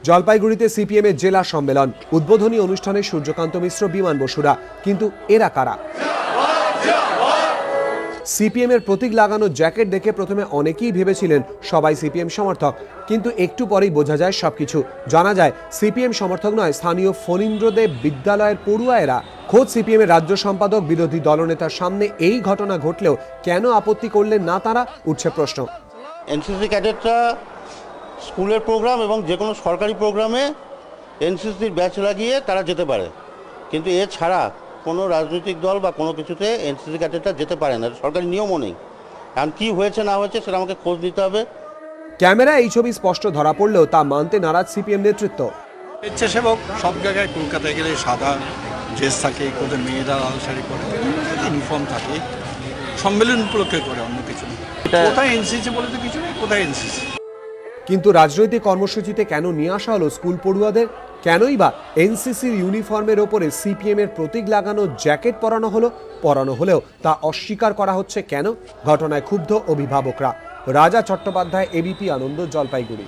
জলপাইগুড়িতে সিপিএমের জেলা সম্মেলন, উদ্বোধনী অনুষ্ঠানে সূর্যকান্ত মিশ্র, বিমান বসুরা। কিন্তু এরা কারা? সিপিএমের প্রতীক লাগানো জ্যাকেট দেখে প্রথমে অনেকেই ভেবেছিলেন সবাই সিপিএম সমর্থক, কিন্তু একটু পরেই বোঝা যায় সবকিছু। জানা যায় সিপিএম সমর্থক নয়, স্থানীয় ফণীন্দ্রদেব বিদ্যালয়ের পড়ুয়া এরা। খোদ সিপিএমের রাজ্য সম্পাদক বিরোধী দলনেতার সামনে এই ঘটনা ঘটলেও কেন আপত্তি করলেন না তারা, উঠছে প্রশ্ন। এনসিসি ক্যাডেটরা স্কুলের প্রোগ্রাম এবং যে কোনো সরকারি প্রোগ্রামে এনসিসির ব্যাচ লাগিয়ে তারা যেতে পারে, কিন্তু এছাড়া কোনো রাজনৈতিক দল বা কোনো কিছুতে এনসিসি ক্যাডেটরা যেতে পারে না, সরকারি নিয়মও নেই। এখন কী হয়েছে না হয়েছে সেটা আমাকে খোঁজ নিতে হবে। ক্যামেরায় এই ছবি স্পষ্ট ধরা পড়লেও তা মানতে নারাজ সিপিএম নেতৃত্ব। স্বেচ্ছাসেবক সব জায়গায় কলকাতায় গেলে সাদা ড্রেস থাকে, কোথায় মেয়েরা লাল শাড়ি পরে, ইউনিফর্ম থাকে, সম্মেলন উপলক্ষে করে, অন্য কিছু নেই। কোথায় এনসিসি বলে তো কিছু নেই, কোথায় এনসিসি। কিন্তু রাজনৈতিক কর্মসূচিতে কেন নিয়ে আসা হলো স্কুল পড়ুয়াদের? কেনই বা এনসিসির ইউনিফর্মের ওপরে সিপিএম এর প্রতীক লাগানো জ্যাকেট পরানো হলেও তা অস্বীকার করা হচ্ছে কেন? ঘটনায় ক্ষুব্ধ অভিভাবকরা। রাজা চট্টোপাধ্যায়, এবিপি আনন্দ, জলপাইগুড়ি।